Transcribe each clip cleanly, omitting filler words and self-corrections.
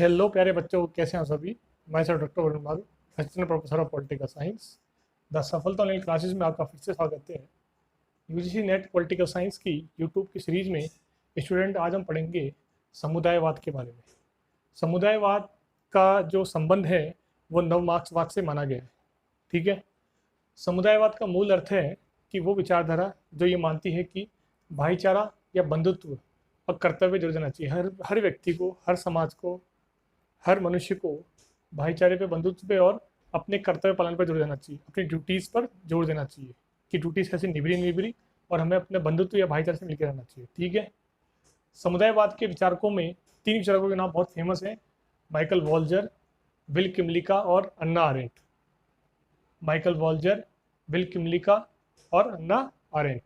Hello प्यारे बच्चों, कैसे हैं सभी। मैं sir doctor Varun Babu, assistant professor of political science. The सफलता ऑनलाइन क्लासेस में आपका फिर से स्वागत है। यूजीसी नेट पॉलिटिकल साइंस की यूट्यूब की सीरीज में स्टूडेंट आज हम पढ़ेंगे समुदायवाद के बारे में। समुदायवाद का जो संबंध है वो नव मार्क्सवाद से माना गया है। ठीक है। समुदायवाद का मूल अर्थ है कि वो विचारधारा जो ये मानती है कि भाईचारा या बंधुत्व और कर्तव्य जुड़ जाना चाहिए। हर हर व्यक्ति को, हर समाज को, हर मनुष्य को भाईचारे पे, बंधुत्व पे और अपने कर्तव्य पालन पर जोर देना चाहिए, अपनी ड्यूटीज़ पर जोर देना चाहिए कि ड्यूटीज़ कैसे निभरी और हमें अपने बंधुत्व या भाईचारे से मिलकर रहना चाहिए। ठीक है। समुदायवाद के विचारकों में 3 विचारकों के नाम बहुत फेमस हैं: माइकल वॉल्जर, विल किमलिका और अन्ना आरेंट। माइकल वॉल्जर, विल किमलिका और अन्ना आरेंट।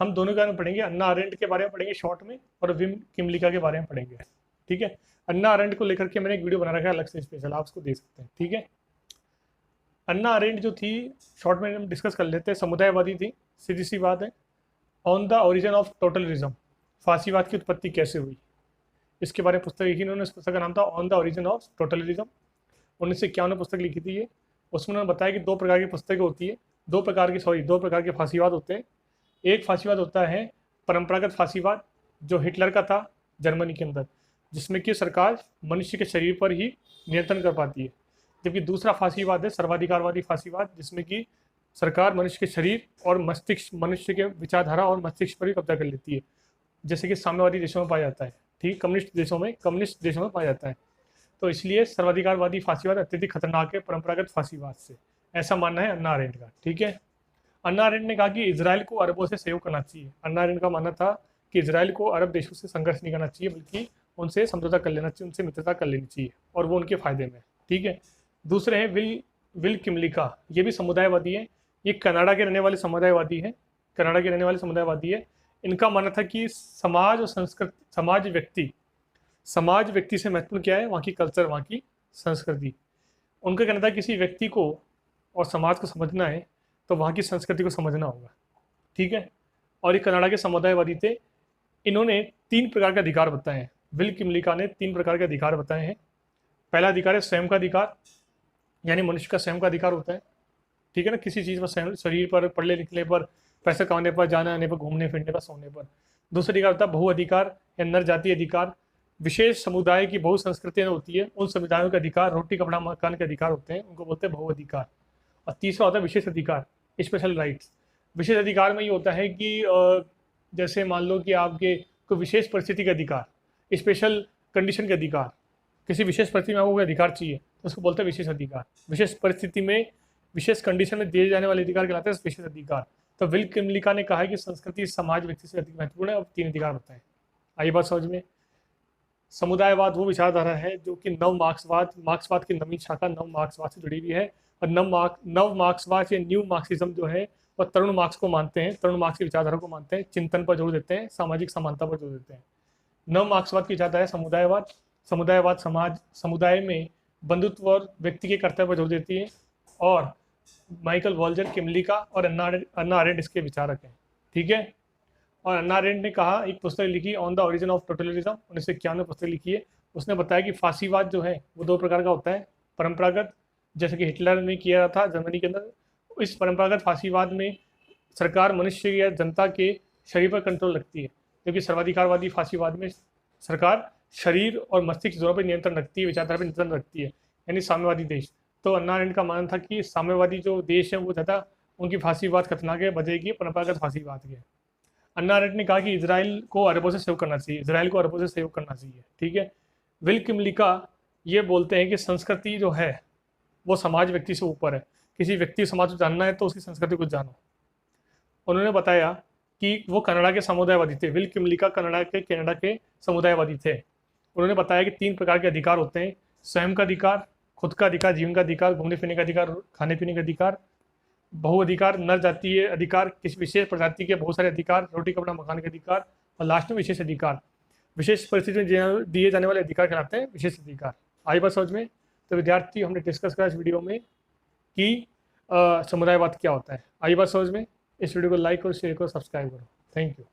हम दोनों के बारे में पढ़ेंगे। अन्ना आरेंट के बारे में पढ़ेंगे शॉर्ट में, और विल किमलिका के बारे में पढ़ेंगे। ठीक है। अन्ना आरेंट को लेकर के मैंने एक वीडियो बना रखा है अलग से स्पेशल, आप उसको देख सकते हैं। ठीक है। अन्ना आरेंट जो थी, शॉर्ट में हम डिस्कस कर लेते हैं। समुदायवादी थी, सीधी सी बात है। ऑन द ओरिजिन ऑफ टोटलिज्म, फांसीवाद की उत्पत्ति कैसे हुई, इसके बारे में पुस्तक लिखी इन्होंने। इस पुस्तक का नाम था ऑन द ओरिजिन ऑफ टोटलिज्म। 1951 में पुस्तक लिखी थी ये। उसमें उन्होंने बताया कि दो प्रकार की पुस्तकें होती है, दो प्रकार के फांसीवाद होते हैं। एक फांसीवाद होता है परंपरागत फांसीवाद, जो हिटलर का था जर्मनी के अंदर, जिसमें कि सरकार मनुष्य के शरीर पर ही नियंत्रण कर पाती है। जबकि दूसरा फांसीवाद है सर्वाधिकारवादी फांसीवाद, जिसमें कि सरकार मनुष्य के शरीर और मस्तिष्क, मनुष्य के विचारधारा और मस्तिष्क पर ही कब्जा कर लेती है, जैसे कि साम्यवादी देशों में पाया जाता है। ठीक, कम्युनिस्ट देशों में पाया जाता है। तो इसलिए सर्वाधिकारवादी फांसीवाद अत्यधिक खतरनाक है परंपरागत फांसीवाद से, ऐसा मानना है अन्ना आरेंट का। ठीक है। अन्ना आरेंट ने कहा कि इजराइल को अरबों से सहयोग करना चाहिए। अन्ना आरेंट का मानना था कि इजराइल को अरब देशों से संघर्ष नहीं करना चाहिए, बल्कि उनसे समझौता कर लेना चाहिए, उनसे मित्रता कर लेनी चाहिए, और वो उनके फायदे में। ठीक है। दूसरे हैं विल किमलिका। ये भी समुदायवादी है। ये कनाडा के रहने वाले समुदायवादी है। इनका मानना था कि समाज और संस्कृति, समाज व्यक्ति से महत्वपूर्ण क्या है, वहाँ की कल्चर, वहाँ की संस्कृति। उनका कहना था किसी व्यक्ति को और समाज को समझना है तो वहाँ की संस्कृति को समझना होगा। ठीक है। और ये कनाडा के समुदायवादी थे। इन्होंने 3 प्रकार के अधिकार बताए हैं। विल किमलिका ने 3 प्रकार के अधिकार बताए हैं। पहला अधिकार है स्वयं का अधिकार, यानी मनुष्य का स्वयं का अधिकार होता है। ठीक है ना, किसी चीज़ पर, शरीर पर, पढ़ने लिखने पर, पैसे कमाने पर, जाने आने पर, घूमने फिरने पर, सोने पर। दूसरा अधिकार होता है बहु अधिकार या नर जाति अधिकार। विशेष समुदाय की बहु संस्कृतियाँ होती है, उन समुदायों के अधिकार, रोटी कपड़ा मकान के अधिकार होते हैं, उनको बोलते हैं बहु अधिकार। और तीसरा होता है विशेष अधिकार, स्पेशल राइट्स। विशेष अधिकार में ये होता है कि जैसे मान लो कि आपके कोई विशेष परिस्थिति का अधिकार, स्पेशल कंडीशन के अधिकार, किसी विशेष परिस्थिति में आपको कोई अधिकार चाहिए तो उसको बोलते हैं विशेष अधिकार। विशेष परिस्थिति में, विशेष कंडीशन में दिए जाने वाले अधिकार कहलाते हैं विशेष अधिकार। तो विल किमलिका ने कहा है कि संस्कृति समाज व्यक्ति से अधिक महत्वपूर्ण है, और 3 अधिकार बताएं। आई बात समझ में। समुदायवाद वो विचारधारा है जो कि मार्क्सवाद की नवीन शाखा नव मार्क्सवाद से जुड़ी हुई है। और नव मार्क्सवाद या न्यू मार्क्सिज्म जो है वह तरुण मार्क्स को मानते हैं, तरुण मार्क्स की विचारधारा को मानते हैं, चिंतन पर जोर देते हैं, सामाजिक समानता पर जोर देते हैं। नव मार्क्सवाद की विचारधारा समुदायवाद समुदाय में बंधुत्व और व्यक्ति के कर्तव्य पर जोर देती है। और माइकल वॉल्जर, किमलिका और अन्ना आरेंट इसके विचारक हैं। ठीक है। और अन्ना आरेंट ने कहा, एक पुस्तक लिखी ऑन द ओरिजिन ऑफ टोटलिज्म, 1951 में पुस्तक लिखी है। उसने बताया कि फांसीवाद जो है वो 2 प्रकार का होता है। परंपरागत, जैसे कि हिटलर ने किया था जर्मनी के अंदर, इस परंपरागत फांसीवाद में सरकार मनुष्य या जनता के शरीर पर कंट्रोल रखती है, जबकि सर्वाधिकारवादी फांसीवाद में सरकार शरीर और मस्तिष्क दोनों पर नियंत्रण रखती है, विचारधारा पर नियंत्रण रखती है, यानी साम्यवादी देश। तो अन्ना आरेंट का मानना था कि साम्यवादी जो देश है वो ज़्यादा, उनकी फांसीवाद खतरनाक है बजाय की परंपरागत फांसीवाद के। अन्ना आरेंट ने कहा कि इजराइल को अरबों से सहयोग करना चाहिए। ठीक है। विल किमलिका ये बोलते हैं कि संस्कृति जो है वो समाज व्यक्ति से ऊपर है। किसी व्यक्ति समाज को जानना है तो उसकी संस्कृति को जानो। उन्होंने बताया कि वो कनाडा के समुदायवादी थे। विल किमलिका कनाडा के समुदायवादी थे। उन्होंने बताया कि 3 प्रकार के अधिकार होते हैं: स्वयं का अधिकार, खुद का अधिकार, जीवन का अधिकार, घूमने फिरने का अधिकार, खाने पीने का अधिकार। बहु अधिकार, नर जातीय अधिकार, किसी विशेष प्रजाति के बहुत सारे अधिकार, रोटी कपड़ा मकान के अधिकार। और लास्ट में विशेष अधिकार, विशेष परिस्थिति में दिए जाने वाले अधिकार कहलाते हैं विशेष अधिकार। आई बात समझ में। तो विद्यार्थी, हमने डिस्कस करा इस वीडियो में कि समुदायवाद क्या होता है। आई बात समझ में। इस वीडियो को लाइक और शेयर करो, सब्सक्राइब करो। Thank you.